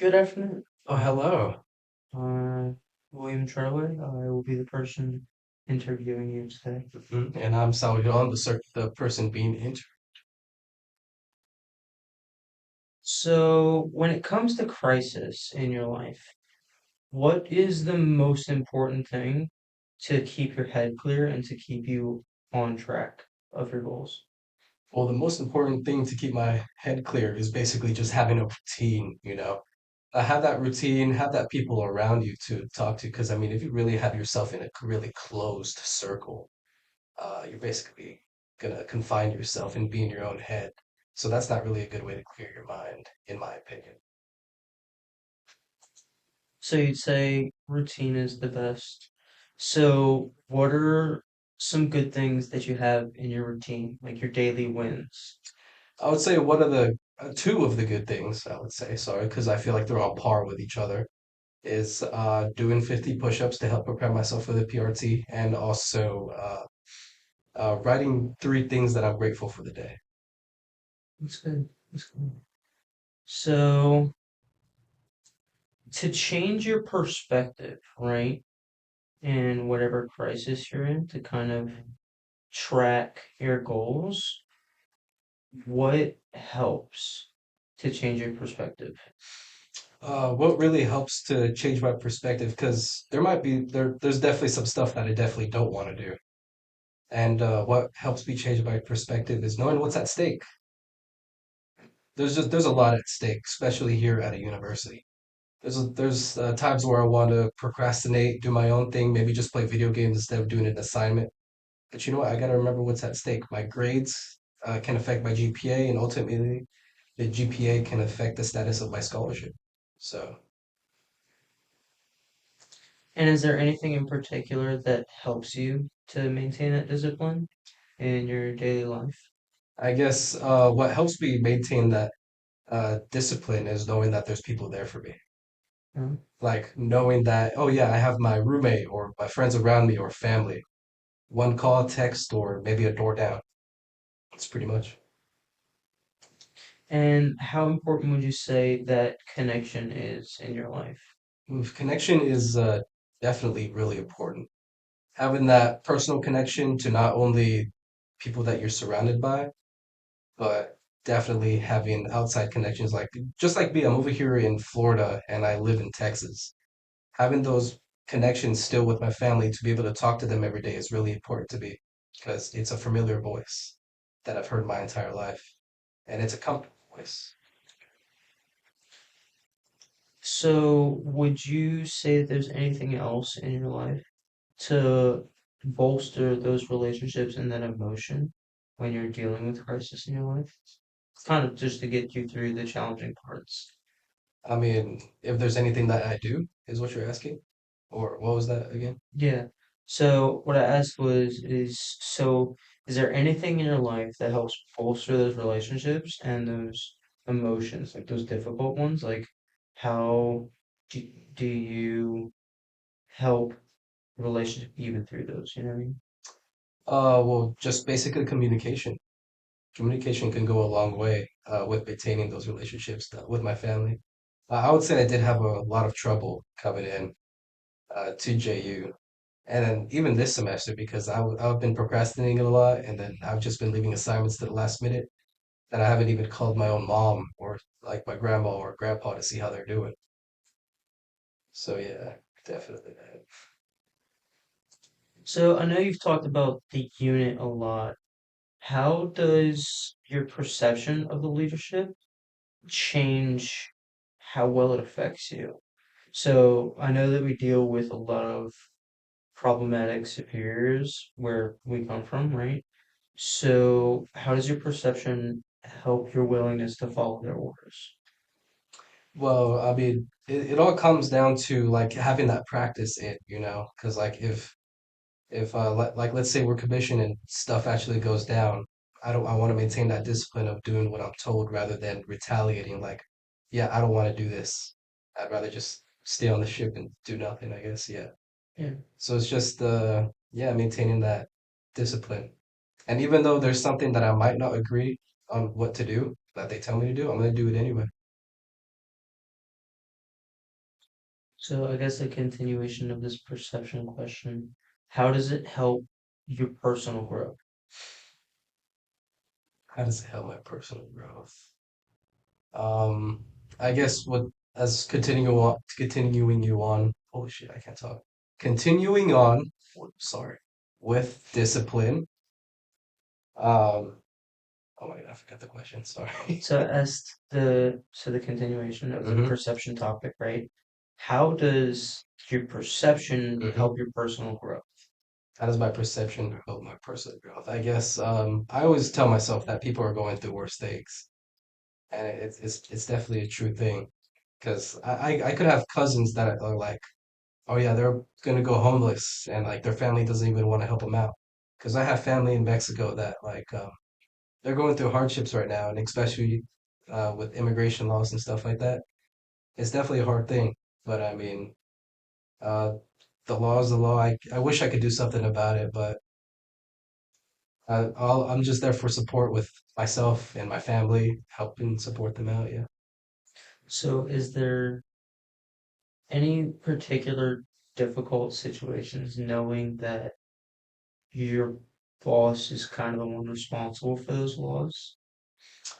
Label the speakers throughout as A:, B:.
A: Good afternoon.
B: Oh, hello.
A: Uh, William Trelaway. I will be the person interviewing you today.
B: And I'm Saul Jiron, the person being interviewed.
A: So, when it comes to crisis in your life, what is the most important thing to keep your head clear and to keep you on track of your goals?
B: Well, the most important thing to keep my head clear is basically just having a routine. Have that routine, have that people around you to talk to. Because, I mean, if you really have yourself in a really closed circle, you're basically gonna confine yourself and be in your own head. So that's not really a good way to clear your mind, in my opinion.
A: So, you'd say routine is the best. So, what are some good things that you have in your routine, like your daily wins?
B: I would say one of the two of the good things, I would say, sorry, because I feel like they're on par with each other is doing 50 push-ups to help prepare myself for the PRT and also writing three things that I'm grateful for the day.
A: That's good. That's good. So, to change your perspective, right, in whatever crisis you're in, to kind of track your goals, what helps to change your perspective?
B: What really helps to change my perspective, because there's definitely some stuff that I definitely don't want to do. And what helps me change my perspective is knowing what's at stake. There's a lot at stake, especially here at a university. There's times where I want to procrastinate, do my own thing, maybe just play video games instead of doing an assignment. But you know what? I got to remember what's at stake. My grades can affect my GPA, and ultimately, the GPA can affect the status of my scholarship. So,
A: And is there anything in particular that helps you to maintain that discipline in your daily life?
B: I guess what helps me maintain that discipline is knowing that there's people there for me.
A: No?
B: Like knowing that, oh yeah, I have my roommate or my friends around me or family. One call, text, or maybe a door down. That's pretty much.
A: And how important would you say that connection is in your life?
B: Connection is definitely really important. Having that personal connection to not only people that you're surrounded by, but definitely having outside connections like just like me, I'm over here in Florida and I live in Texas. Having those connections still with my family to be able to talk to them every day is really important to me because it's a familiar voice that I've heard my entire life and it's a comfortable voice.
A: So, would you say that there's anything else in your life to bolster those relationships and that emotion when you're dealing with crisis in your life? Kind of just to get you through the challenging parts.
B: I mean, if there's anything that I do, is what you're asking? Or what was that again?
A: Yeah. So what I asked was, is there anything in your life that helps bolster those relationships and those emotions, like those difficult ones? Like how do, do you help relationship even through those, you know what I mean?
B: Well, just basically communication. Communication can go a long way with maintaining those relationships with my family. I would say I did have a lot of trouble coming in to JU. And then even this semester, because I've been procrastinating a lot, and then I've just been leaving assignments to the last minute, that I haven't even called my own mom or like my grandma or grandpa to see how they're doing. So yeah, definitely.
A: So I know you've talked about the unit a lot. How does your perception of the leadership change how well it affects you? So I know that we deal with a lot of problematic superiors where we come from, right? So how does your perception help your willingness to follow their orders?
B: Well, I mean, it all comes down to like having that practice because like if like let's say we're commissioned and stuff actually goes down, I want to maintain that discipline of doing what I'm told rather than retaliating like, yeah, I don't want to do this. I'd rather just stay on the ship and do nothing, I guess. Yeah.
A: Yeah.
B: So it's just yeah, maintaining that discipline. And even though there's something that I might not agree on what to do that they tell me to do, I'm gonna do it anyway.
A: So I guess a continuation of this perception question, how does it help your personal growth?
B: How does it help my personal growth? Um, I guess what as continuing you on. Oh shit, I can't talk. Continuing on. Sorry, with discipline. Um, oh my God, I forgot the question. Sorry.
A: So the continuation of the
B: hmm
A: perception topic, right? How does your perception
B: hmm
A: help your personal growth?
B: How does my perception help my personal growth? I guess I always tell myself that people are going through worse things, and it's definitely a true thing. Because I could have cousins that are like, oh yeah, they're gonna go homeless, and like their family doesn't even want to help them out. Because I have family in Mexico that like they're going through hardships right now, and especially with immigration laws and stuff like that. It's definitely a hard thing. But I mean, uh, the law is the law. I wish I could do something about it, but I'm just there for support with myself and my family, helping support them out. Yeah.
A: So is there any particular difficult situations knowing that your boss is kind of the one responsible for those laws?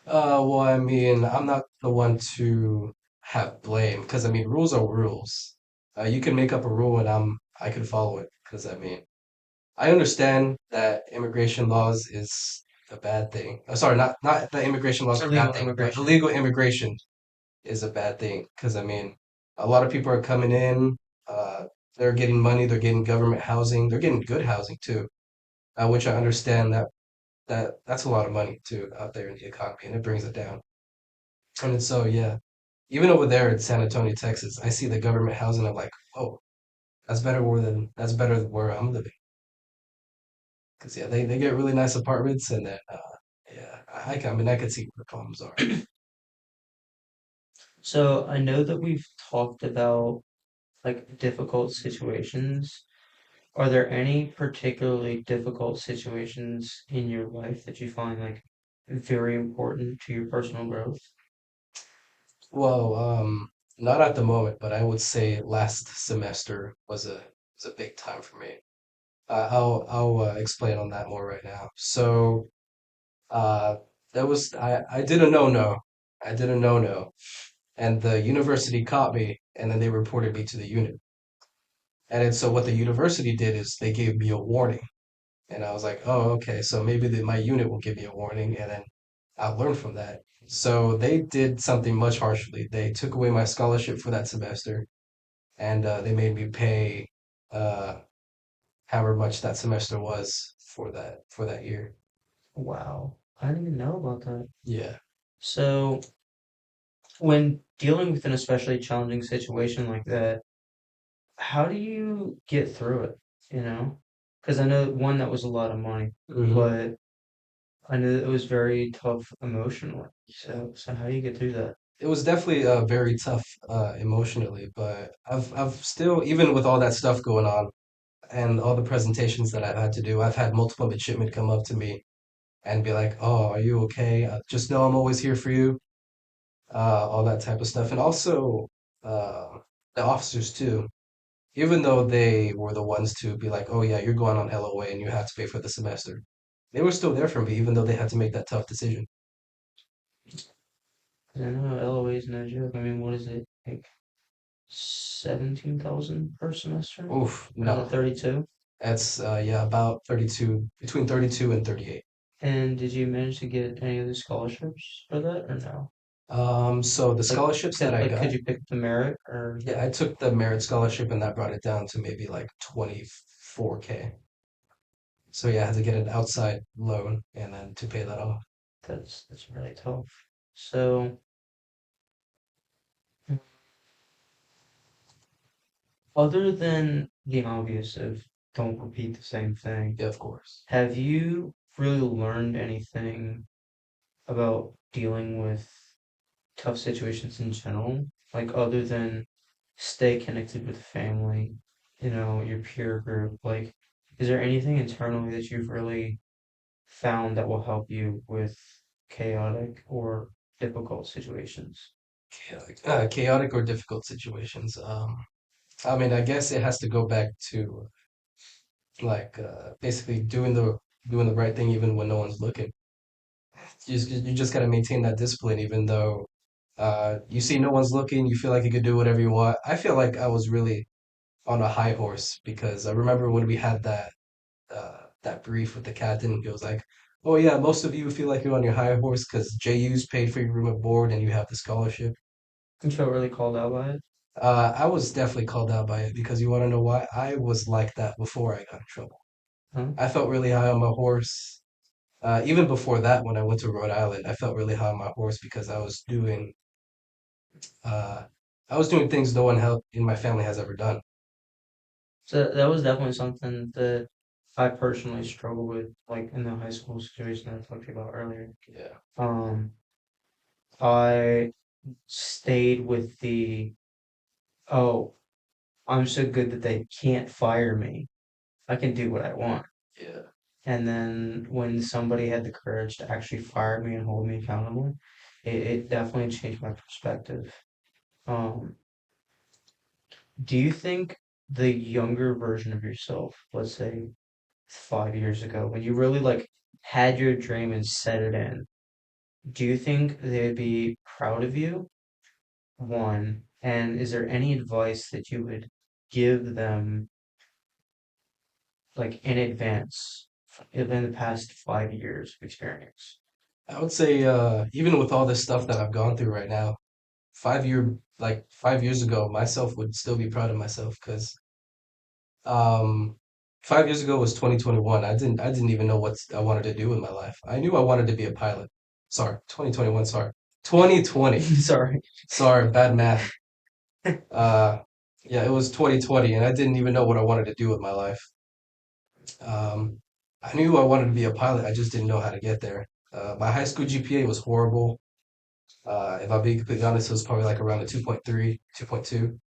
B: Well, I mean, I'm not the one to have blame because I mean, rules are rules. You can make up a rule and I can follow it because I mean, I understand that immigration laws is a bad thing. Sorry, not that immigration laws are a bad
A: Illegal
B: thing, but
A: immigration.
B: illegal immigration is a bad thing because I mean, a lot of people are coming in. Uh, they're getting money. They're getting government housing. They're getting good housing too, which I understand that's a lot of money too out there in the economy, and it brings it down. And so yeah, even over there in San Antonio, Texas, I see the government housing. I'm like, oh, that's better than where I'm living. Because yeah, they get really nice apartments, and then yeah, I mean I could see where the problems are.
A: So I know that we've talked about like difficult situations. Are there any particularly difficult situations in your life that you find like very important to your personal growth?
B: Well, not at the moment, but I would say last semester was a big time for me. I'll explain on that more right now. So uh, that was I did a no-no. I did a no-no, and the university caught me, and then they reported me to the unit. And then, so what the university did is they gave me a warning, and I was like, oh, okay, so maybe my unit will give me a warning, and then I'll learn from that. So they did something much harshly. They took away my scholarship for that semester, and they made me pay uh, however much that semester was for that year.
A: Wow, I didn't even know about that.
B: Yeah.
A: So when dealing with an especially challenging situation like that, how do you get through it? You know, because I know one that was a lot of money,
B: hmm
A: but I know that it was very tough emotionally. So how do you get through that?
B: It was definitely very tough emotionally, but I've still even with all that stuff going on and all the presentations that I've had to do, I've had multiple midshipmen come up to me and be like, "Oh, are you okay? Just know I'm always here for you." All that type of stuff, and also uh, the officers too. Even though they were the ones to be like, "Oh yeah, you're going on LOA and you have to pay for the semester," they were still there for me, even though they had to make that tough decision.
A: 'Cause I know LOA is no joke. I mean, what is it? Like 17,000 per semester?
B: Oof,
A: Or is it
B: no,
A: 32?
B: that's yeah, about 32, between 32 and 38.
A: And did you manage to get any of the scholarships for that or no?
B: So the
A: Like
B: scholarships that I
A: could
B: got,
A: you pick the merit or
B: yeah, I took the merit scholarship and that brought it down to maybe like 24K. So yeah, I had to get an outside loan and then to pay that off.
A: that's really tough. So other than the obvious of don't repeat the same thing,
B: Yeah, of course.
A: have you really learned anything about dealing with tough situations in general? Like other than stay connected with family, your peer group, like is there anything internally that you've really found that will help you with chaotic or difficult situations?
B: Chaotic or difficult situations. I mean, I guess it has to go back to basically doing the right thing even when no one's looking. You just gotta maintain that discipline even though you see no one's looking, you feel like you could do whatever you want. I feel like I was really on a high horse because I remember when we had that brief with the captain, he was like, "Oh yeah, most of you feel like you're on your high horse because JU's paid for your room and board and you have the scholarship."
A: You felt really called out by it?
B: I was definitely called out by it because you want to know why? I was like that before I got in trouble.
A: Huh?
B: I felt really high on my horse. Even before that, when I went to Rhode Island, I felt really high on my horse because uh, I was doing things no one in my family has ever done.
A: So that was definitely something that I personally struggled with, like in the high school situation that I talked to you about earlier.
B: Yeah,
A: Um, I stayed with the, oh, I'm so good that they can't fire me. I can do what I want.
B: yeah.
A: And then when somebody had the courage to actually fire me and hold me accountable, it definitely changed my perspective. Um, do you think the younger version of yourself, let's say 5 years ago, when you really like had your dream and set it in, do you think they'd be proud of you? One, and is there any advice that you would give them like in advance in the past 5 years of experience?
B: I would say, even with all this stuff that I've gone through right now, 5 years ago, myself would still be proud of myself because um, 5 years ago was 2021. I didn't even know what I wanted to do with my life. I knew I wanted to be a pilot. Sorry, 2021, sorry. 2020.
A: Sorry.
B: Sorry, bad math. Uh, yeah, it was 2020, and I didn't even know what I wanted to do with my life. Um, I knew I wanted to be a pilot. I just didn't know how to get there. My high school GPA was horrible. If I'm being completely honest, it was probably like around a 2.3, 2.2.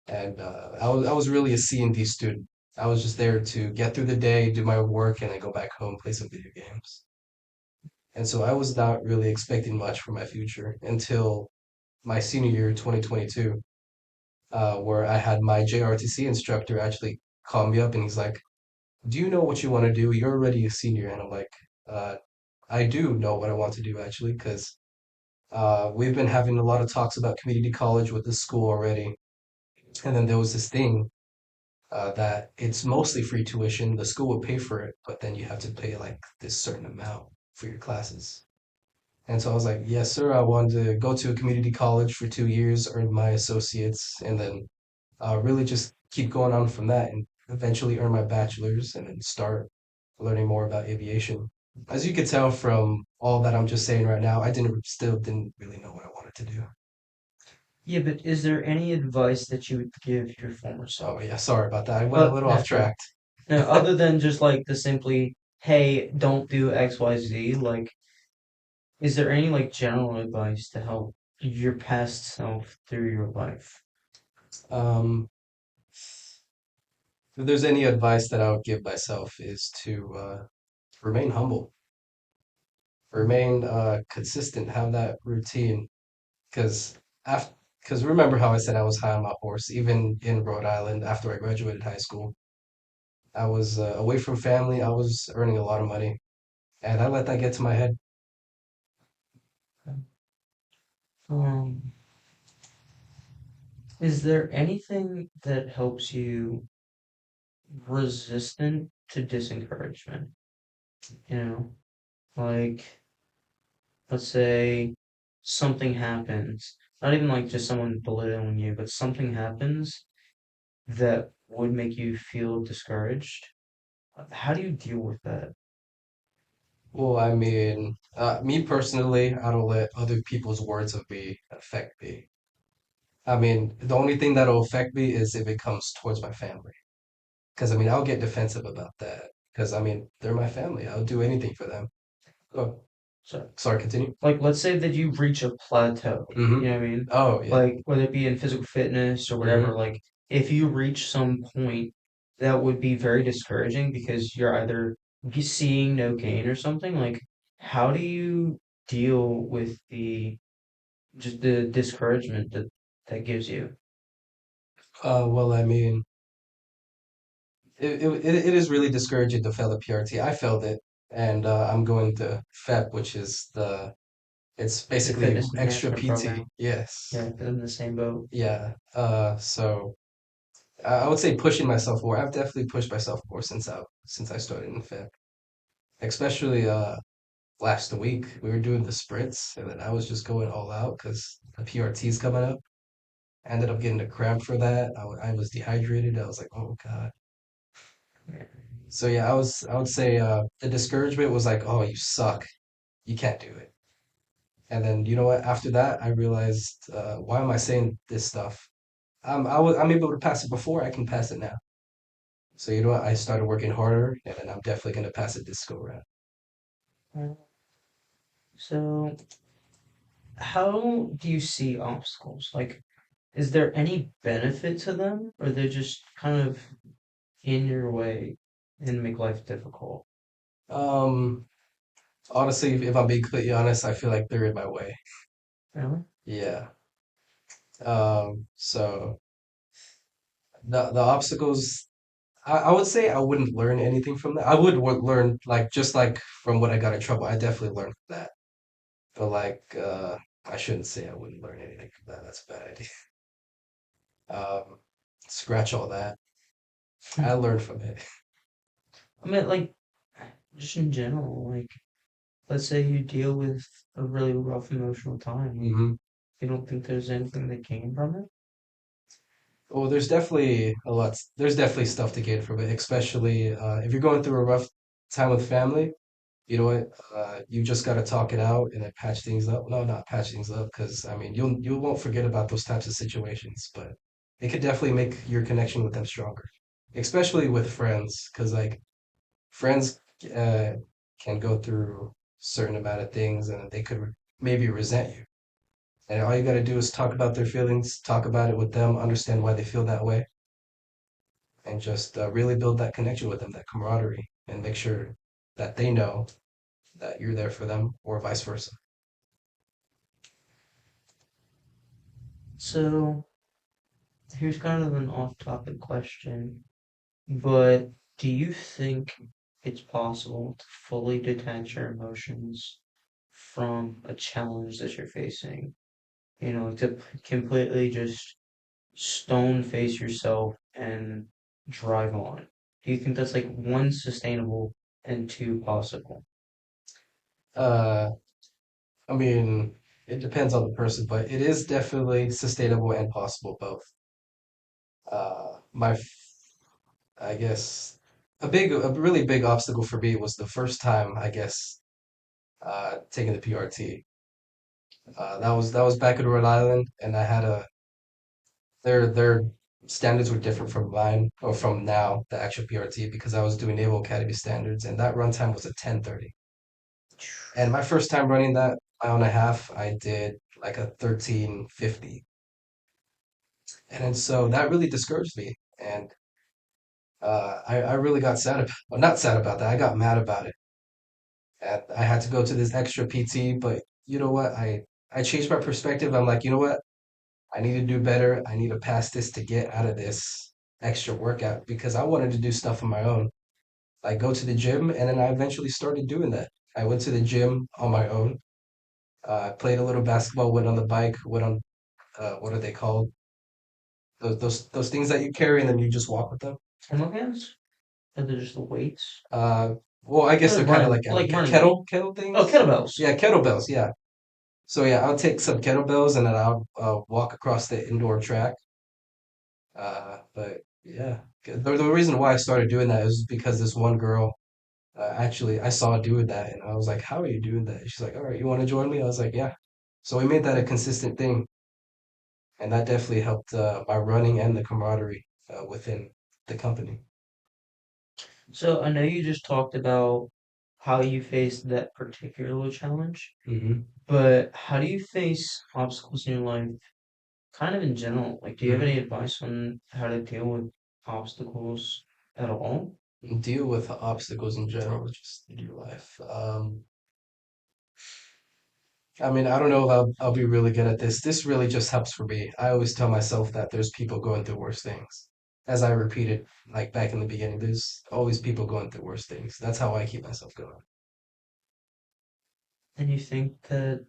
B: And I was really a C and D student. I was just there to get through the day, do my work, and then go back home, play some video games. And so I was not really expecting much for my future until my senior year, 2022, where I had my JRTC instructor actually call me up and he's like, "Do you know what you want to do? You're already a senior." And I'm like, uh, "I do know what I want to do actually, because we've been having a lot of talks about community college with the school already." And then there was this thing that it's mostly free tuition. The school will pay for it, but then you have to pay like this certain amount for your classes. And so I was like, yes, sir. I wanted to go to a community college for 2 years, earn my associates, and then really just keep going on from that and eventually earn my bachelor's and then start learning more about aviation. As you could tell from all that I'm just saying right now, I didn't really know what I wanted to do.
A: Yeah, but is there any advice that you would give your former
B: Oh
A: self?
B: yeah, sorry about that. I went a little off
A: That's right.
B: track.
A: Now, other than just like the simply, hey, don't do XYZ, like, is there any like general advice to help your past self through your life?
B: Um, if there's any advice that I would give myself is to remain humble, remain consistent, have that routine. Because after, because remember how I said I was high on my horse, even in Rhode Island after I graduated high school. I was away from family. I was earning a lot of money, and I let that get to my head.
A: Um, is there anything that helps you resistant to disencouragement? You know, like, let's say something happens, not even like just someone belittling you, but something happens that would make you feel discouraged. How do you deal with that?
B: Well, I mean, me personally, I don't let other people's words of me affect me. I mean, the only thing that'll affect me is if it comes towards my family. Because I mean, I'll get defensive about that. Because I mean, they're my family. I'll do anything for them. Oh,
A: So,
B: sorry, continue.
A: like, let's say that you reach a plateau,
B: Mm-hmm.
A: you know what I mean?
B: Oh, yeah.
A: Like, whether it be in physical fitness or whatever,
B: Mm-hmm.
A: like, if you reach some point that would be very discouraging because you're either seeing no gain or something, like, how do you deal with the just the discouragement that gives you?
B: Well, I mean, it is really discouraging to fail a PRT. I failed it, and I'm going to FEP, which is it's
A: The
B: basically
A: fitness
B: extra
A: enhancement
B: PT.
A: program.
B: Yes.
A: Yeah, in the same boat.
B: Yeah. So I would say pushing myself more. I've definitely pushed myself more since I started in FEP. Especially last week, we were doing the sprints, and then I was just going all out because the PRT's coming up. I ended up getting a cramp for that. I was dehydrated. I was like, oh God.
A: Yeah.
B: So yeah, I would say the discouragement was like, oh, you suck. You can't do it. And then you know what? After that, I realized, why am I saying this stuff? I'm able to pass it before. I can pass it now. So you know what? I started working harder, and then I'm definitely gonna pass it this go round.
A: So, how do you see obstacles? Like, is there any benefit to them, or they're just kind of in your way and make life difficult?
B: Um, Honestly, if I'm being completely honest, I feel like they're in my way.
A: Really?
B: Yeah. So the obstacles, I would say I wouldn't learn anything from that. I would learn like just like from what I got in trouble. I definitely learned from that. But like, I shouldn't say I wouldn't learn anything from that. That's a bad idea. Um, Scratch all that. I learned from it.
A: I mean, like, just in general, like, let's say you deal with a really rough emotional time. Like,
B: Hmm.
A: you don't think there's anything that came from it?
B: Well, there's definitely a lot. There's definitely stuff to gain from it, especially if you're going through a rough time with family. You know what? You just got to talk it out and then patch things up. No, not patch things up, because I mean, you won't forget about those types of situations, but it could definitely make your connection with them stronger, especially with friends, because like friends uh, can go through certain amount of things and they could maybe resent you. And all you got to do is talk about their feelings, talk about it with them, understand why they feel that way, and just really build that connection with them, that camaraderie, and make sure that they know that you're there for them, or vice versa.
A: So, here's kind of an off-topic question, but do you think it's possible to fully detach your emotions from a challenge that you're facing? You know, to completely just stone face yourself and drive on. Do you think that's like one sustainable and two possible?
B: Uh, I mean, it depends on the person, but it is definitely sustainable and possible both. I guess, a really big obstacle for me was the first time, I guess, taking the PRT. That was back in Rhode Island, and I had their standards were different from mine or from now, the actual PRT, because I was doing Naval Academy standards, and that runtime was a 10:30. And my first time running that mile and a half, I did like a 13:50. And then so that really discouraged me. And I really got sad about, well, not sad about that. I got mad about it. And I had to go to this extra PT, but you know what? I changed my perspective. I'm like, you know what? I need to do better. I need to pass this to get out of this extra workout because I wanted to do stuff on my own. Like go to the gym, and then I eventually started doing that. I went to the gym on my own. Played a little basketball, went on the bike, went on what are they called? Those things that you carry and then you just walk with them.
A: Demo hands? Are they just the weights?
B: Uh, well, I guess
A: They're
B: they're kind of
A: like
B: like
A: running weight.
B: kettle
A: Oh,
B: things.
A: kettlebells.
B: Yeah, kettlebells. Yeah. So yeah, I'll take some kettlebells and then I'll walk across the indoor track. But yeah, the reason why I started doing that is because this one girl, actually, I saw her doing that, and I was like, "How are you doing that?" She's like, "All right, you want to join me?" I was like, "Yeah." So we made that a consistent thing, and that definitely helped my running and the camaraderie within the company.
A: So I know you just talked about how you faced that particular challenge,
B: Hmm.
A: but how do you face obstacles in your life, kind of in general? Like, do you have
B: Hmm.
A: any advice on how to deal with obstacles at all?
B: Deal with obstacles in general, just in your life. I mean, I don't know if I'll be really good at this. This really just helps for me. I always tell myself that there's people going through worse things. As I repeated, like back in the beginning, there's always people going through worse things. That's how I keep myself going.
A: And you think that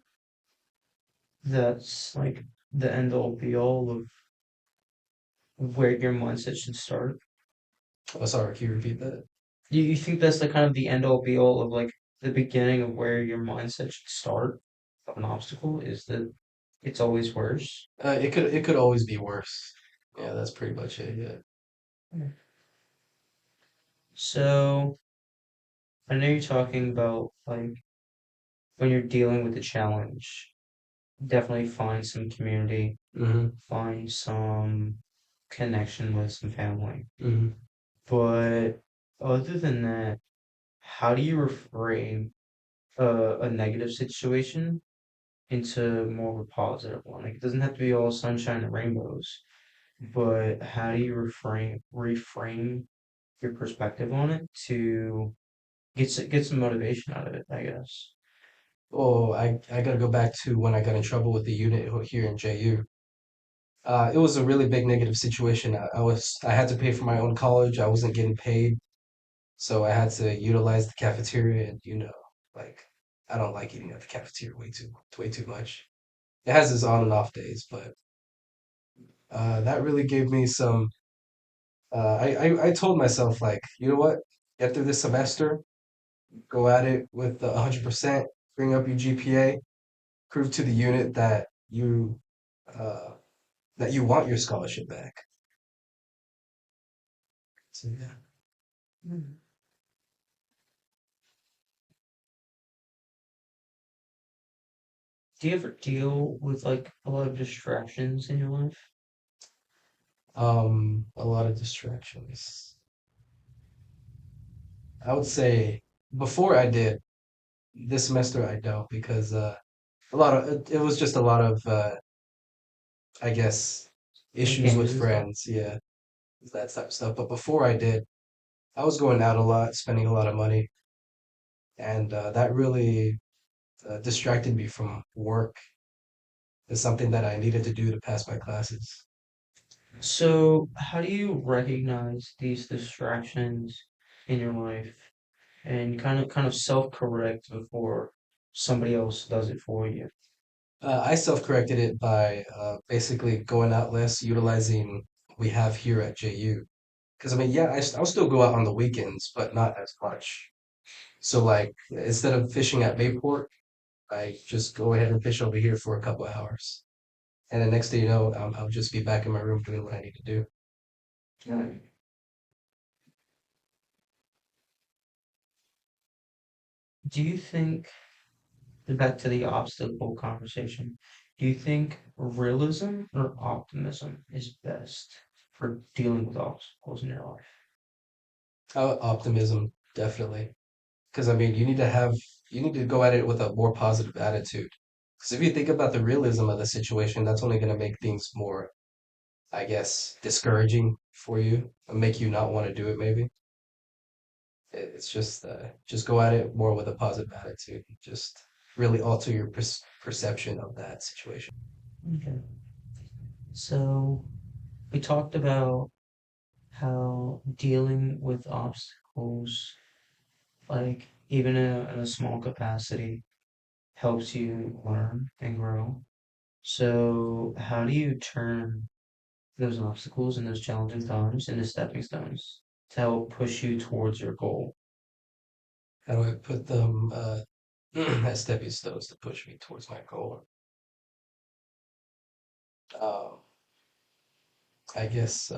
A: that's like the end all be all of where your mindset should start?
B: Oh, sorry, can you repeat that?
A: You think that's the kind of the end all be all of like the beginning of where your mindset should start of an obstacle is that it's always worse?
B: It could always be worse. Yeah, that's pretty much it. Yeah.
A: Yeah. So I know you're talking about like when you're dealing with a challenge, definitely find some community,
B: Hmm.
A: find some connection with some family.
B: Hmm.
A: But other than that, how do you reframe a negative situation into more of a positive one? Like it doesn't have to be all sunshine and rainbows, but how do you reframe your perspective on it to get some motivation out of it, I guess.
B: Oh, I gotta go back to when I got in trouble with the unit here in JU. It was a really big negative situation. I had to pay for my own college. I wasn't getting paid, so I had to utilize the cafeteria, and like I don't like eating at the cafeteria way too much. It has its on and off days, but that really gave me some. I told myself like, you know what? Get through this semester, go at it with 100%, bring up your GPA, prove to the unit uh, that you want your scholarship back. So yeah.
A: Mm. Do you ever deal with like a lot of distractions in your life?
B: A lot of distractions. I would say before I did this semester I don't because a lot of it was just a lot of I guess
A: Like
B: issues with
A: games and stuff?
B: friends, yeah, that type of stuff. But before I did, I was going out a lot, spending a lot of money, and that really distracted me from work. Is something that I needed to do to pass my classes.
A: So, how do you recognize these distractions in your life and kind of self-correct before somebody else does it for you?
B: I self-corrected it by basically going out less, utilizing what we have here at JU. Because I mean, yeah, I'll still go out on the weekends, but not as much. So like, instead of fishing at Bayport, I just go ahead and fish over here for a couple of hours, and the next thing you know, I'll just be back in my room doing what I need to do.
A: Yeah. Do you think, back to the obstacle conversation, do you think realism or optimism is best for dealing with obstacles in your life?
B: Optimism, definitely. Because I mean, you need to go at it with a more positive attitude. Because if you think about the realism of the situation, that's only going to make things more, I guess, discouraging for you and make you not want to do it, maybe. It's just go at it more with a positive attitude. Just really alter your perception of that situation.
A: Okay. So we talked about how dealing with obstacles, like even in a small capacity, helps you learn and grow. So how do you turn those obstacles and those challenging times into stepping stones to help push you towards your goal?
B: How do I put them as stepping stones to push me towards my goal? Um, I guess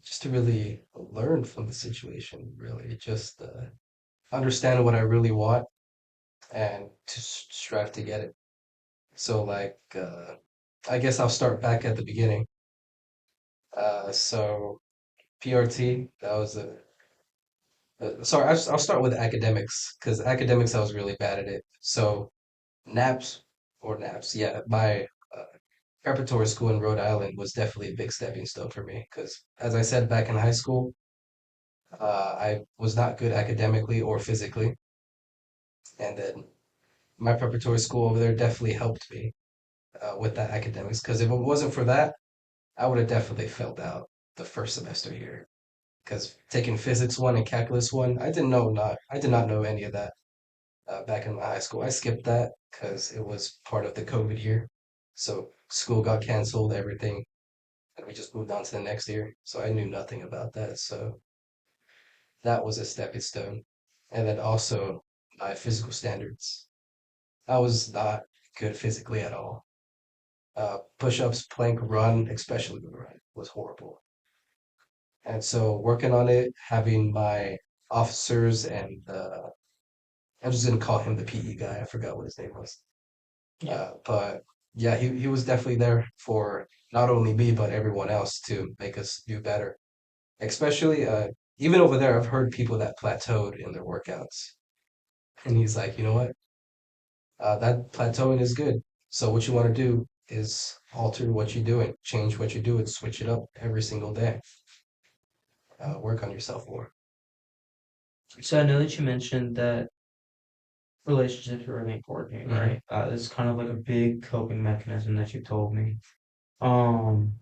B: just to really learn from the situation, really, just understand what I really want and to strive to get it. So, like, I guess I'll start back at the beginning. So PRT, that was a sorry, I'll start with academics because academics I was really bad at it. So naps naps, yeah, my preparatory school in Rhode Island was definitely a big stepping stone for me because, as I said back in high school, I was not good academically or physically, and then my preparatory school over there definitely helped me with that academics. Because if it wasn't for that, I would have definitely failed out the first semester here. Because taking physics one and calculus one, I did not know any of that back in my high school. I skipped that because it was part of the COVID year. So school got canceled, everything, and we just moved on to the next year. So I knew nothing about that. So that was a stepping stone. And then also my physical standards. I was not good physically at all. Push-ups, plank, run, especially the run, was horrible. And so working on it, having my officers and I'm just gonna call him the PE guy. I forgot what his name was.
A: Yeah.
B: But yeah, he was definitely there for not only me but everyone else to make us do better. Especially even over there, I've heard people that plateaued in their workouts, and he's like, you know what? That plateauing is good. So what you want to do is alter what you're doing, change what you do, and switch it up every single day. Work on yourself more.
A: So I know that you mentioned that relationships are really important, to you,
B: Hmm.
A: right? It's kind of like a big coping mechanism that you told me. Um,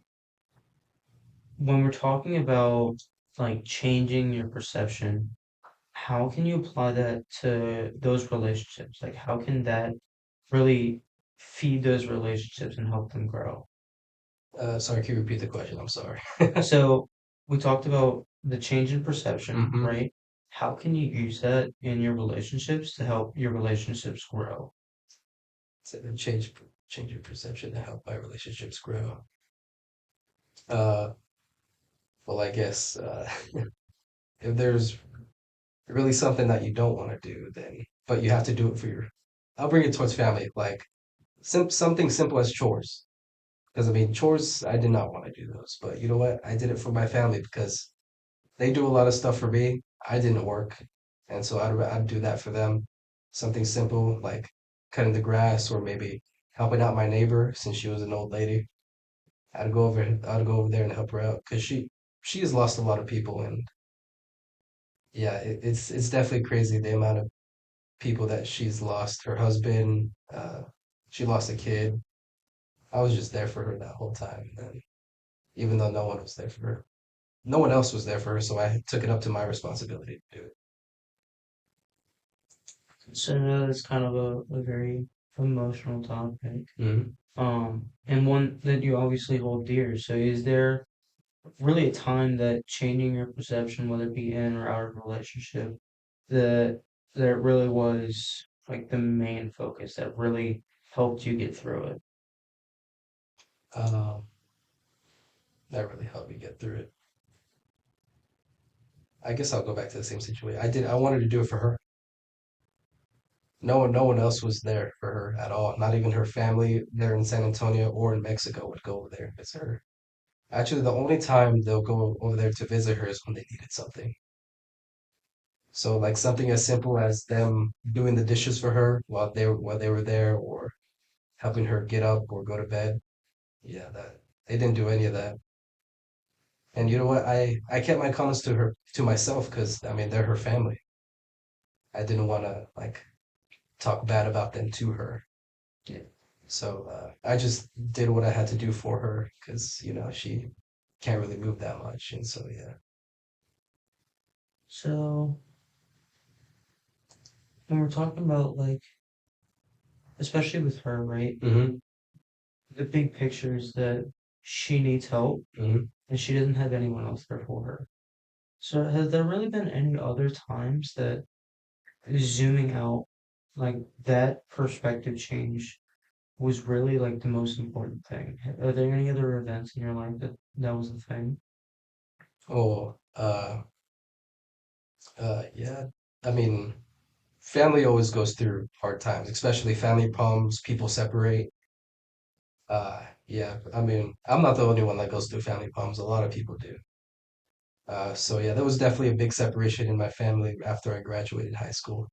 A: when we're talking about like changing your perception, how can you apply that to those relationships? Like, how can that really feed those relationships and help them grow?
B: Sorry, can you repeat the question? I'm sorry.
A: So we talked about the change in perception,
B: Hmm.
A: right? How can you use that in your relationships to help your relationships grow?
B: So change your perception to help my relationships grow. Uh, well, I guess if there's really something that you don't want to do, then but you have to do it for your. I'll bring it towards family, like something simple as chores. Because I mean, chores, I did not want to do those, but you know what? I did it for my family because they do a lot of stuff for me. I didn't work, and so I'd do that for them. Something simple like cutting the grass or maybe helping out my neighbor since she was an old lady. I'd go over there and help her out because she has lost a lot of people, and yeah, it's definitely crazy the amount of people that she's lost. Her husband, she lost a kid. I was just there for her that whole time, and even though no one was there for her, no one else was there for her, so I took it up to my responsibility to do it.
A: So I know that's kind of a very emotional topic,
B: Hmm.
A: and one that you obviously hold dear. So is there really a time that changing your perception, whether it be in or out of a relationship, that that really was like the main focus that really helped you get through it?
B: Um, that really helped me get through it. I guess I'll go back to the same situation. I wanted to do it for her. No one else was there for her at all. Not even her family there in San Antonio or in Mexico would go over there and visit her. Actually, the only time they'll go over there to visit her is when they needed something. So like something as simple as them doing the dishes for her while they were there, or helping her get up or go to bed. Yeah, that they didn't do any of that. And you know what? I kept my comments to myself because I mean they're her family. I didn't want to like talk bad about them to her.
A: Yeah.
B: So I just did what I had to do for her because she can't really move that much, and so yeah.
A: So when we're talking about like, especially with her, right?
B: Hmm.
A: The big picture is that she needs help
B: Hmm.
A: and she doesn't have anyone else there for her. So has there really been any other times that zooming out, like that perspective change was really like the most important thing? Are there any other events in your life that that was the thing?
B: Oh, yeah. I mean, family always goes through hard times, especially family problems. People separate. Yeah. I mean, I'm not the only one that goes through family problems. A lot of people do. So yeah, there was definitely a big separation in my family after I graduated high school.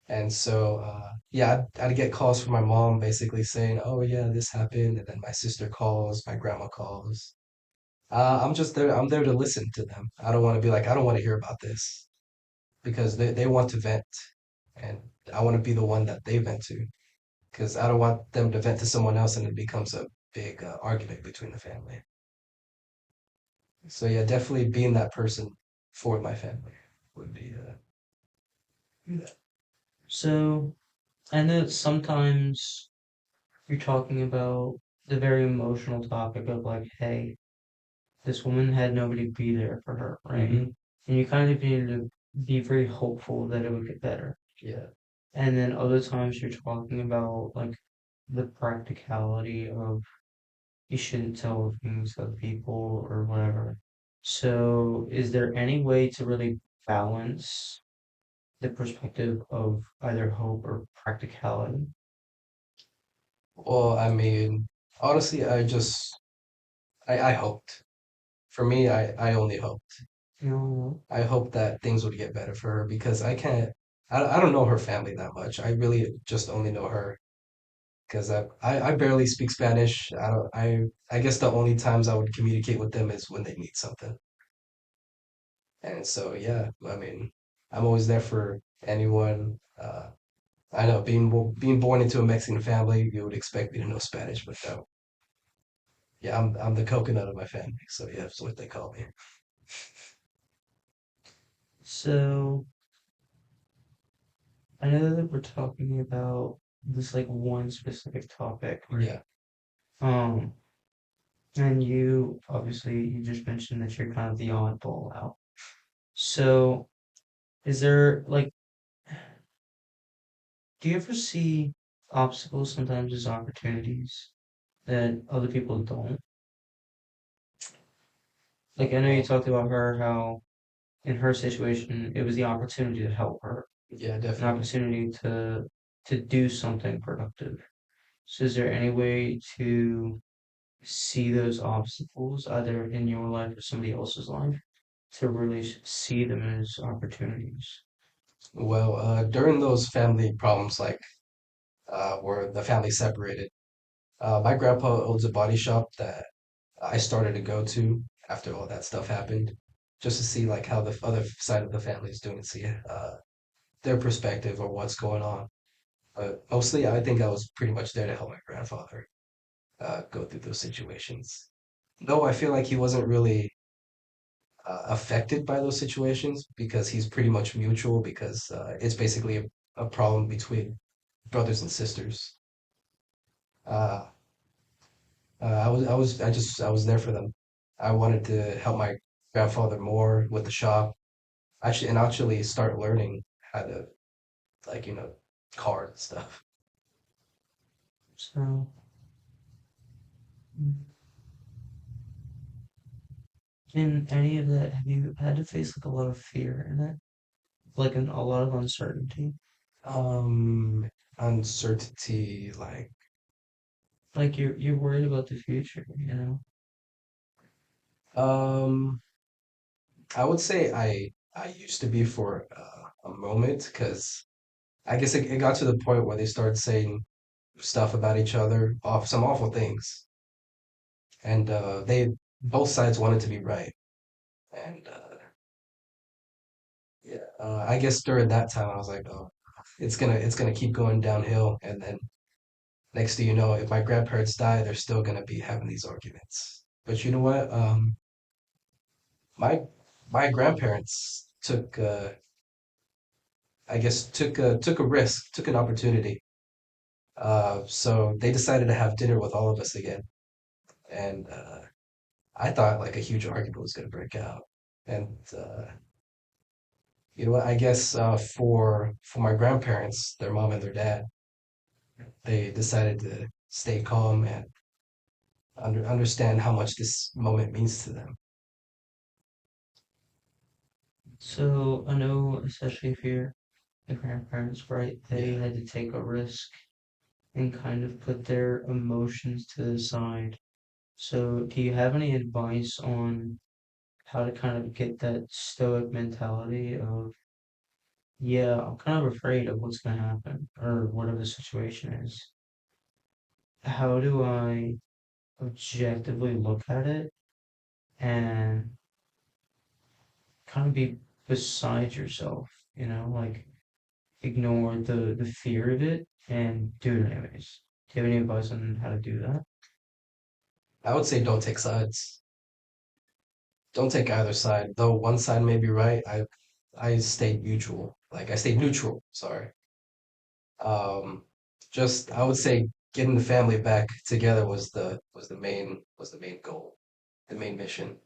B: And so, yeah, I'd get calls from my mom basically saying, "Oh yeah, this happened," and then my sister calls, my grandma calls. I'm just there. I'm there to listen to them. I don't want to be like, I don't want to hear about this because they want to vent. and I want to be the one that they vent to because I don't want them to vent to someone else and it becomes a big argument between the family. So yeah, definitely being that person for my family would be yeah.
A: So I know that sometimes you're talking about the very emotional topic of like, hey, this woman had nobody be there for her, right?
B: Hmm.
A: And you kind of need to be very hopeful that it would get better.
B: Yeah.
A: And then other times you're talking about like the practicality of you shouldn't tell things to people or whatever. So, is there any way to really balance the perspective of either hope or practicality?
B: Well, I mean, honestly, I hoped. For me, I only hoped.
A: You know,
B: I hoped that things would get better for her because I can't. I don't know her family that much. I really just only know her because I barely speak Spanish. I don't. I guess the only times I would communicate with them is when they need something. And so yeah, I mean, I'm always there for anyone. I know being born into a Mexican family, you would expect me to know Spanish, but no. Yeah, I'm the coconut of my family, so yeah, that's what they call me.
A: so I know that we're talking about this like one specific topic, right?
B: Yeah.
A: Um, and you obviously you just mentioned that you're kind of the oddball out. So, is there like, do you ever see obstacles sometimes as opportunities that other people don't? Like, I know you
B: Um,
A: talked about her, how in her situation, it was the opportunity to help her,
B: yeah,
A: an
B: definitely.
A: opportunity to do something productive. So, is there any way to see those obstacles either in your life or somebody else's life to really see them as opportunities?
B: Well, during those family problems, like where the family separated, my grandpa owns a body shop that I started to go to after all that stuff happened, just to see like how the other side of the family is doing, see their perspective or what's going on. But mostly, I think I was pretty much there to help my grandfather go through those situations. Though I feel like he wasn't really affected by those situations because he's pretty much mutual because it's basically a problem between brothers and sisters. Uh, I was there for them. I wanted to help my grandfather more with the shop, actually start learning how to like card and stuff.
A: So, in any of that, have you had to face like a lot of fear in it? Like a lot of uncertainty?
B: Um, Uncertainty, like
A: Like you're worried about the future, you know?
B: um, I would say I used to be for a moment because I guess it got to the point where they started saying stuff about each other, off some awful things, and they both sides wanted to be right, and yeah, I guess during that time I was like, oh, it's gonna keep going downhill, and then next thing you know, if my grandparents die, they're still gonna be having these arguments. But you know what? My my grandparents took I guess took a risk, took an opportunity. So they decided to have dinner with all of us again, and I thought like a huge argument was gonna break out, and you know what? I guess for my grandparents, their mom and their dad, they decided to stay calm and understand how much this moment means to them.
A: So I know, especially if you're the grandparents, right? They
B: Yeah.
A: had to take a risk and kind of put their emotions to the side. So do you have any advice on how to kind of get that stoic mentality of, yeah, I'm kind of afraid of what's going to happen or whatever the situation is. How do I objectively look at it and kind of be beside yourself, you know, like ignore the fear of it and do it anyways? Do you have any advice on how to do that?
B: I would say don't take sides. Don't take either side. Though one side may be right, I stayed neutral. Like I stayed neutral, sorry. Um, just I would say getting the family back together was the main goal, the main mission.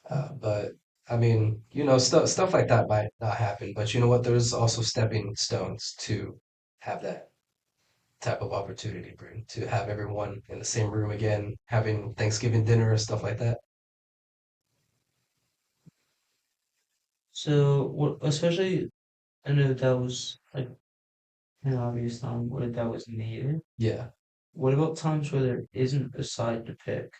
B: But I mean, stuff like that might not happen. But you know what? There's also stepping stones to have that type of opportunity bring to have everyone in the same room again, having Thanksgiving dinner and stuff like that.
A: So, what, especially, I know that was like an obvious time where that was needed.
B: Yeah.
A: What about times where there isn't a side to pick?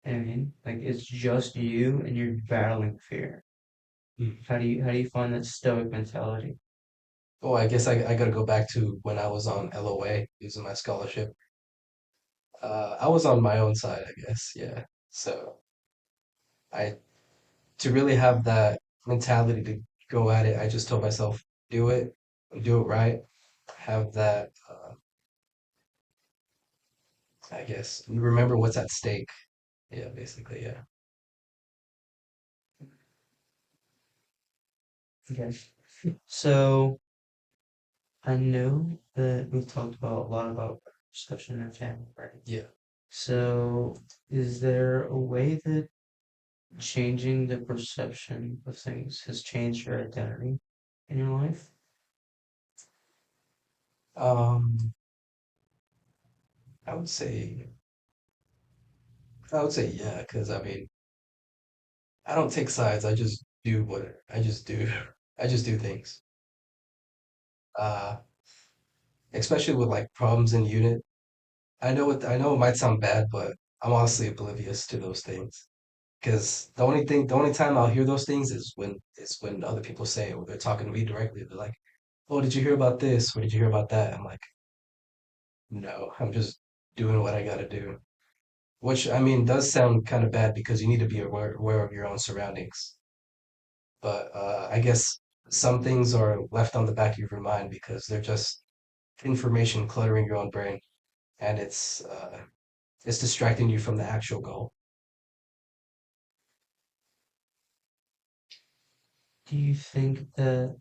A: I mean, like it's just you and you're battling fear.
B: Mm.
A: How do you find that stoic mentality?
B: Oh, I guess I got to go back to when I was on LOA using my scholarship. I was on my own side, I guess. Yeah. So I to really have that mentality to go at it, I just told myself, do it right, have that, I guess, remember what's at stake. Yeah, basically, yeah.
A: Okay. So I know that we've talked about a lot about perception and family, right?
B: Yeah.
A: So is there a way that changing the perception of things has changed your identity in your life?
B: Um, I would say, I would say yeah, because I mean, I don't take sides. I just do, I just do things. Uh, Especially with like problems in unit. I know it might sound bad, but I'm honestly oblivious to those things. Because the only time I'll hear those things is when other people say it, or they're talking to me directly. They're like, "Oh, did you hear about this? Or did you hear about that?" I'm like, "No, I'm just doing what I gotta do." Which I mean does sound kind of bad because you need to be aware of your own surroundings. But I guess some things are left on the back of your mind because they're just information cluttering your own brain, and it's distracting you from the actual goal.
A: Do you think that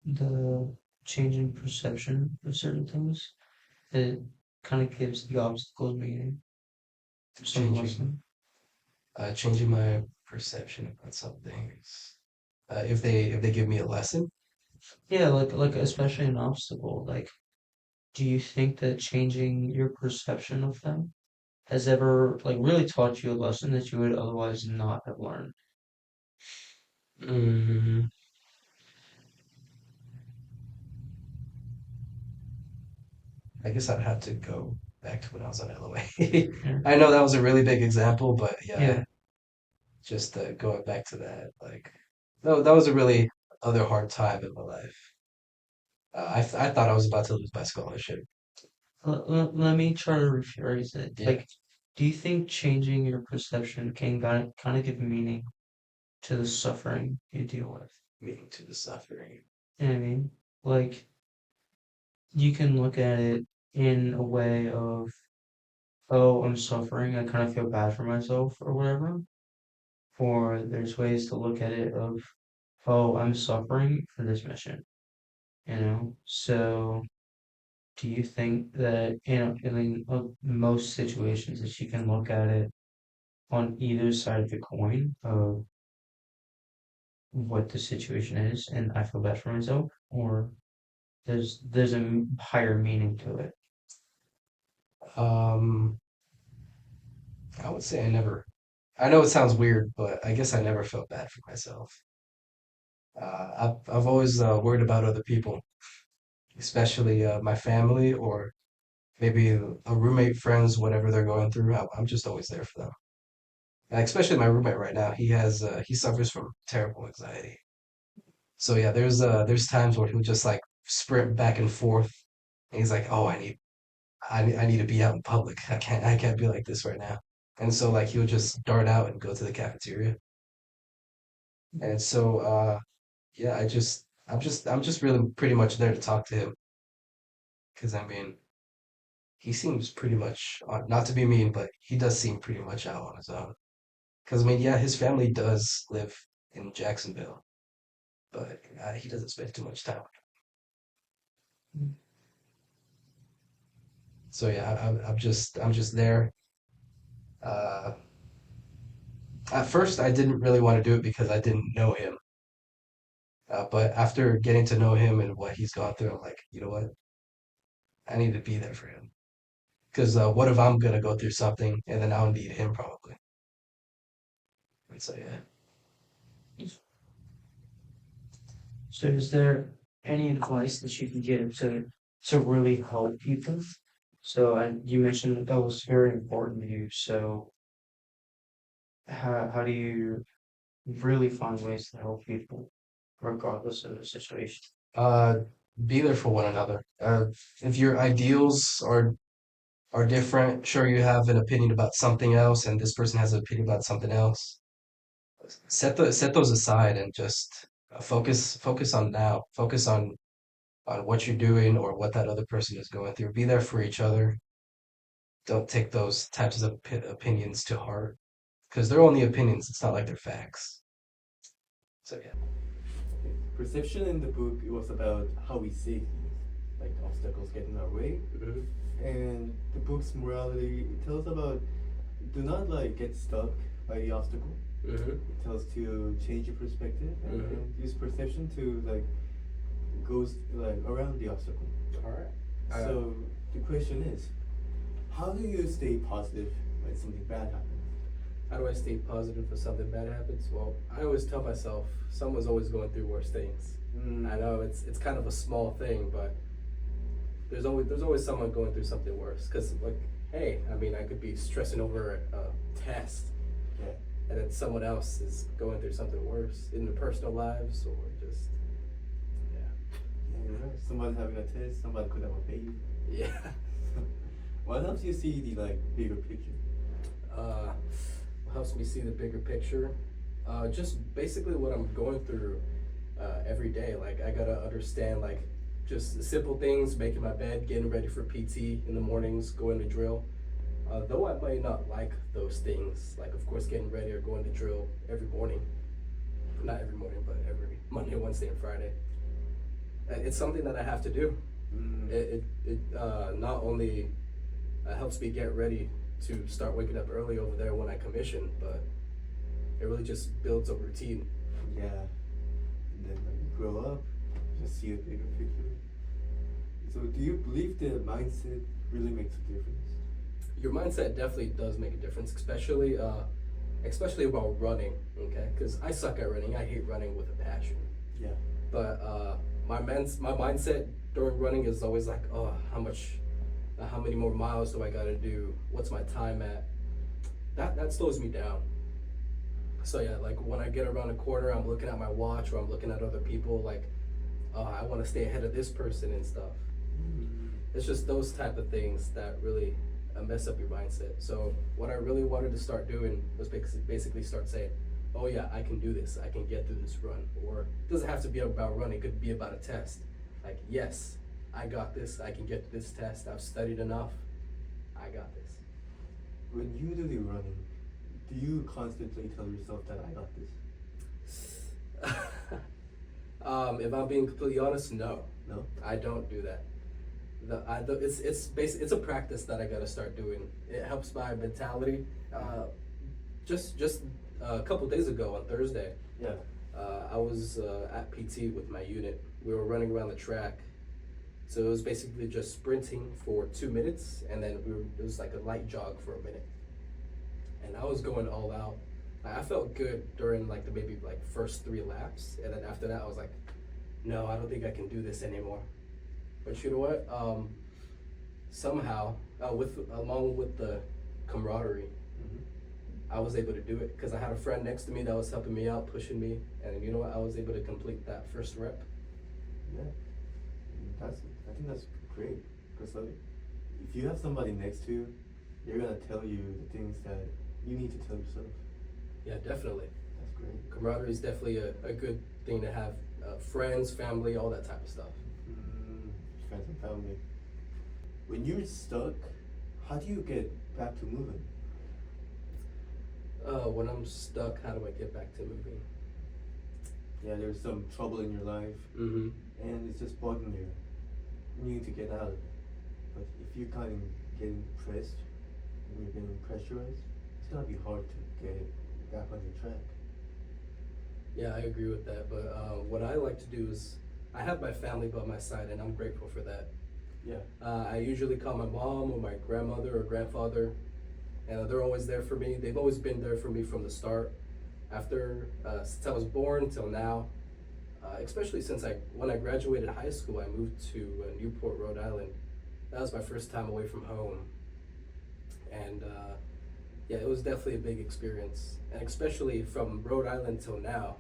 A: the changing perception of certain things it kind of gives the obstacles meaning, some
B: Changing
A: lesson?
B: changing my perception about some things. If they give me a lesson,
A: Yeah, like especially an obstacle. Like, do you think that changing your perception of them has ever like really taught you a lesson that you would otherwise not have learned?
B: mm, I guess I'd have to go back to when I was on LOA.
A: Yeah,
B: I know that was a really big example, but yeah,
A: yeah.
B: just going back to that, like, no, that was a really other hard time in my life. I thought I was about to lose my scholarship.
A: Let me try to rephrase it.
B: Yeah,
A: Like, do you think changing your perception can kind of give meaning to the suffering you deal with?
B: meaning to the suffering.
A: You know what I mean? Like, you can look at it in a way of, oh, I'm suffering, I kind of feel bad for myself or whatever. Or there's ways to look at it of, oh, I'm suffering for this mission, you know? So do you think that in most situations that you can look at it on either side of the coin of what the situation is and I feel bad for myself, or there's a higher meaning to it?
B: Um, I would say I never. I know it sounds weird, but I guess I never felt bad for myself. I've always worried about other people, especially my family or maybe a roommate, friends, whatever they're going through. I'm just always there for them. Especially my roommate right now. He suffers from terrible anxiety. So yeah, there's times where he'll just like sprint back and forth, and he's like, "Oh, I need to be out in public. I can't be like this right now." And so like he'll just dart out and go to the cafeteria. And so yeah, I'm just really pretty much there to talk to him because I mean he seems pretty much on, not to be mean, but he does seem pretty much out on his own. Because I mean, yeah, his family does live in Jacksonville, but he doesn't spend too much time. So yeah, I'm just there. Uh, at first, I didn't really want to do it because I didn't know him. But after getting to know him and what he's gone through, I'm like, you know what? I need to be there for him. Because what if I'm gonna go through something and then I'll need him probably? And so yeah.
A: So is there any advice that you can give to really help people? So and you mentioned that that was very important to you. So how do you really find ways to help people, regardless of the situation?
B: Uh, be there for one another. If your ideals are different, sure you have an opinion about something else, and this person has an opinion about something else. Set those aside and just focus on now. Focus on what you're doing or what that other person is going through. Be there for each other. Don't take those types of opinions to heart because they're only opinions. It's not like they're facts. So yeah.
C: Perception in the book it was about how we see things, like obstacles get in our way,
B: Mhm.
C: and the book's morality it tells about do not like get stuck by the obstacle.
B: Mhm.
C: It tells to change your perspective
B: Mhm.
C: and use perception to like goes like around the obstacle.
B: All right.
C: So the question is, how do you stay positive when something bad happens?
B: How do I stay positive when something bad happens? Well, I always tell myself someone's always going through worse things. I know it's kind of a small thing, but there's always someone going through something worse. Cause like, hey, I mean, I could be stressing over a test,
C: Yeah.
B: and then someone else is going through something worse in their personal lives or just
C: Yeah, you're right. Somebody's having a test. Somebody could have a baby.
B: yeah, yeah.
C: What helps you see the like bigger picture?
B: uh, what helps me see the bigger picture? Just basically what I'm going through every day. Like I gotta understand like just simple things, making my bed, getting ready for PT in the mornings, going to drill. Though I might not like those things, like of course getting ready or going to drill every morning. Not every morning, but every Monday, Wednesday, and Friday. It's something that I have to do. It not only helps me get ready to start waking up early over there when I commission, but it really just builds a routine.
C: Yeah. And then when you grow up, just see a bigger picture. So do you believe the mindset really makes a difference?
B: Your mindset definitely does make a difference, especially while running. Okay, because I suck at running. I hate running with a passion.
C: Yeah.
B: But my mindset during running is always like, oh, how many more miles do I gotta do? What's my time at? That slows me down. So yeah, like when I get around a corner, I'm looking at my watch or I'm looking at other people. Like, oh, I want to stay ahead of this person and stuff. It's just those type of things that really mess up your mindset. So what I really wanted to start doing was basically start saying, oh yeah, I can do this. I can get through this run. Or it doesn't have to be about running. It could be about a test. Like, yes, I got this. I can get through this test. I've studied enough. I got this.
C: When you do the running, do you constantly tell yourself that I got this?
B: If I'm being completely honest, no,
C: No?
B: I don't do that. It's a practice that I gotta start doing. It helps my mentality. Just a couple days ago on Thursday,
C: Yeah.
B: I was at PT with my unit. We were running around the track, so it was basically just sprinting for 2 minutes, and then it was like a light jog for a minute. And I was going all out. I felt good during like the maybe like first 3 laps, and then after that I was like, no, I don't think I can do this anymore. But you know what? Somehow, along with the camaraderie, I was able to do it because I had a friend next to me that was helping me out, pushing me, and you know what? I was able to complete that first rep.
C: Yeah. I think that's great because like, if you have somebody next to you, they're gonna tell you the things that you need to tell yourself.
B: Yeah, definitely.
C: That's great.
B: Camaraderie is definitely a good thing to have. Friends, family, all that type of stuff.
C: Friends and family. When you're stuck, how do you get back to moving?
B: When I'm stuck, how do I get back to moving?
C: Yeah, there's some trouble in your life,
B: Mm-hmm.
C: and it's just bugging you. You need to get out of it. But if you're kind of getting pressed, and you're getting pressurized, it's gonna be hard to get back on your track.
B: Yeah, I agree with that. But what I like to do is, I have my family by my side, and I'm grateful for that.
C: Yeah.
B: I usually call my mom or my grandmother or grandfather, and they're always there for me. They've always been there for me from the start, after since I was born till now. Especially since when I graduated high school, I moved to Newport, Rhode Island. That was my first time away from home, and yeah, it was definitely a big experience. And especially from Rhode Island till now,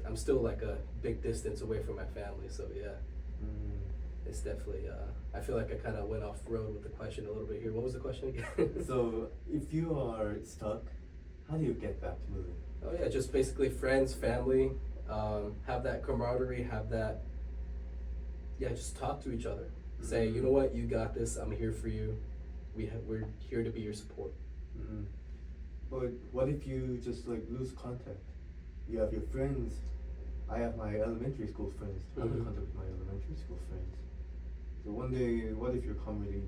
B: I'm still like a big distance away from my family. So yeah, it's definitely. I feel like I kind of went off road with the question a little bit here. What was the question again?
C: So, if you are stuck, how do you get back to moving?
B: Oh yeah, just basically friends, family, have that camaraderie, have that. Yeah, just talk to each other. Say, you know what, you got this. I'm here for you. We're here to be your support.
C: Mm-hmm. But what if you just like lose contact? You have your friends. I have my elementary school friends. I'm in
B: Mhm.
C: contact with my elementary school friends. So one day, what if your comedy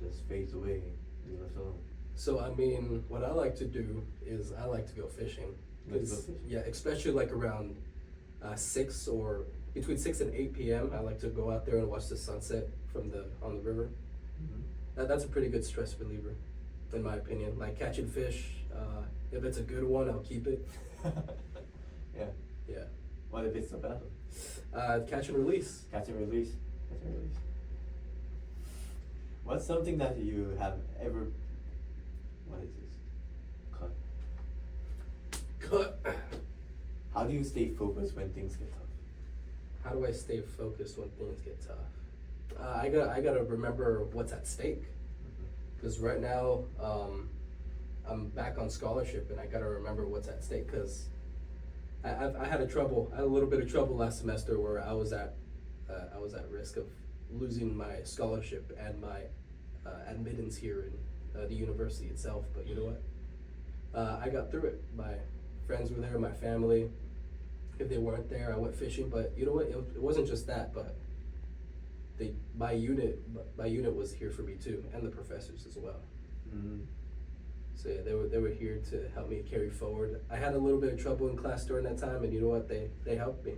C: just fades away? You know, so
B: So I mean, what I like to do is I like to go fishing.
C: you like to go
B: 'Cause,
C: fishing?
B: yeah, especially like around 6 or between 6 and 8 p.m. I like to go out there and watch the sunset on the river. That's a pretty good stress reliever, in my opinion. Like catching fish, if it's a good one, I'll keep it.
C: Yeah.
B: Yeah.
C: What if it's a bad one?
B: Catch and release.
C: Catch and release. Catch and release. What's something that you have ever? What is this? Cut.
B: Cut.
C: How do you stay focused when things get tough?
B: How do I stay focused when things get tough? I gotta remember what's at stake. Because right now, I'm back on scholarship, and I gotta remember what's at stake. Because I had a little bit of trouble last semester where I was at risk of losing my scholarship and my admittance here in the university itself. But you know what? I got through it. My friends were there, my family. If they weren't there, I went fishing. But you know what? It wasn't just that, but my unit was here for me too, and the professors as well. So yeah, they were here to help me carry forward. I had a little bit of trouble in class during that time, and you know what? They helped me.